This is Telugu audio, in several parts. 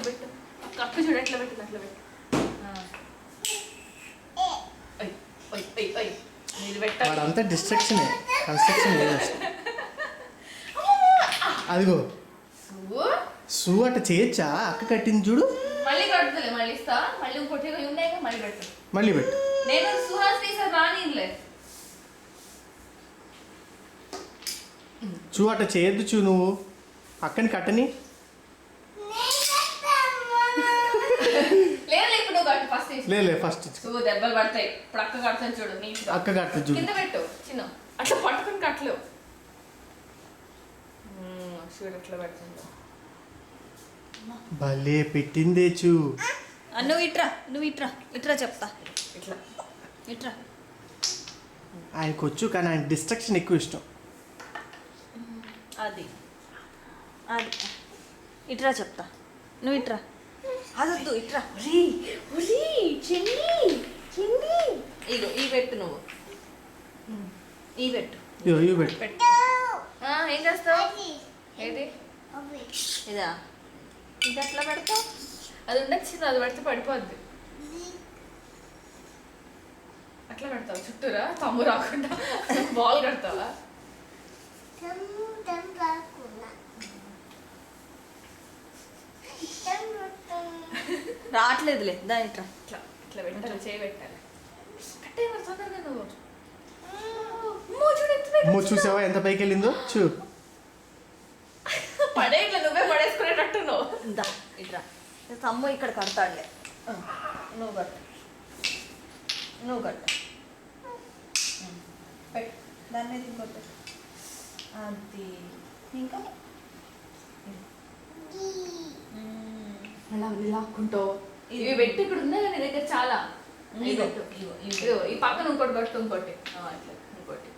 పెట్టు. అక్క చూడు ఎట్లా పెట్టింది, అట్లా పెట్టు. మీరు పెట్టాలి. వాడంతా డిస్ట్రక్షన్, కన్స్ట్రక్షన్ లేదు. అదిగో షూ అట్ట చేయొచ్చా? అక్క కట్టింది చూడు. మళ్ళీ కడుతులే, మళ్ళీ ఇస్తా. మళ్ళీ ఇంకోటి ఉన్నాయి, మళ్ళీ పెట్టు. మళ్ళీ పెట్టు. నేను సుహాస్ సార్ రానిలే. చూ అట్ట చేయొద్దు చూ, నువ్వు అక్కని కట్టని. లేదు ఇప్పుడు నువ్వు కట్టు ఫస్ట్. లేదు ఫస్ట్ నువ్వు దెబ్బలు పడతాయి. ఇప్పుడు అక్క కడతాను చూడు. అక్క కడుతుంది చూడు. కింద పెట్టు చిన్న, అట్లా పట్టుకుని కట్టలేవు. చూడు అట్లా పెడుతుందా. భలే పెట్టిందే చూ. నువ్వు ఇట్రా, నువ్వు ఇట్రా, ఇట్రా చెప్తా. ఇట్లా ఇట్రా. ఆయనకు వచ్చు, కానీ ఆయన డిస్ట్రక్షన్ ఎక్కువ ఇష్టం. అది అది ఇట్రా చెప్తా. నువ్వు ఇట్రా. అదొద్దు, ఇట్రా. ఇగో ఈ పెట్టు, నువ్వు ఈ పెట్టు. ఇవి పెట్టు. పెట్టు. ఏం చేస్తావు? ఏది ఇదా? ఇది ఎట్లా పెడతావు? అది ఉండొచ్చింది, అది పెడితే పడిపోద్ది. అట్లా పెడతావు చుట్టూరా, తమ్ము రాకుండా. బాల్ కడతావా? రావట్లేదులే, దాని ఇట్రా. ఇట్లా ఇట్లా పెట్టాలి, చేయి పెట్టాలి. కట్టే మరి తొందరగా నువ్వు. చూసావా ఎంత పైకి వెళ్ళిందో? చూ పడే, ఇట్లా నువ్వే పడేసుకునేటట్టు నువ్వు. దా ఇట్రా. తమ్ము ఇక్కడ కడతాడులే. నువ్వు కట్టు, నువ్వు కట్టు. పెట్టు, దాని మీద ఇంకోటి. అది ఇంకా అలా లాక్కుంటావు. ఇవి పెట్టి ఇక్కడ ఉన్నాయి నీ దగ్గర చాలా. ఈ పక్కన ఇంకోటి కట్టు, ఇంకోటి అట్లా ఇంకోటి.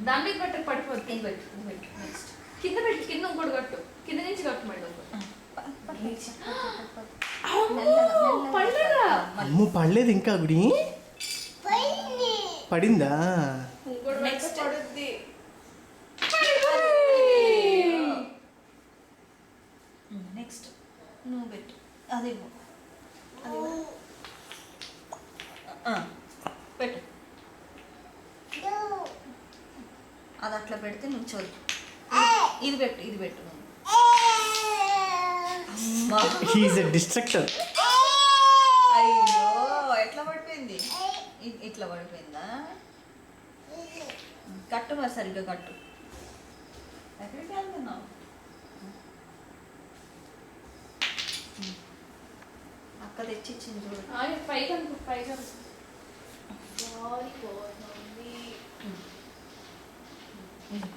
దాని మీద పెట్టక పడిపోద్ది. పెట్టు నెక్స్ట్ కింద పెట్టి, కింద ఇంకోటి కట్టు. కింద నుంచి కట్టు మళ్ళీ. అమ్మ పడలేదు ఇంకా గుడి. పడిందా? నెక్స్ట్ పడుద్ది. నెక్స్ట్ నువ్వు పెట్టు. అది పెట్టు. అది అట్లా పెడితే నువ్వు చదువు. ఇది పెట్టు, ఇది పెట్టు. హీఈస్ ఎ డిస్ట్రక్టర్. అయ్యో ఎట్లా పడిపోయింది? ఇట్లా పడిపోయిందా? కట్టు మరి, సరిగ్గా కట్టు. ఎక్కడికి వెళ్తున్నావు? అక్క తెచ్చిచ్చింది చూడు. పైగా పైగా ఇది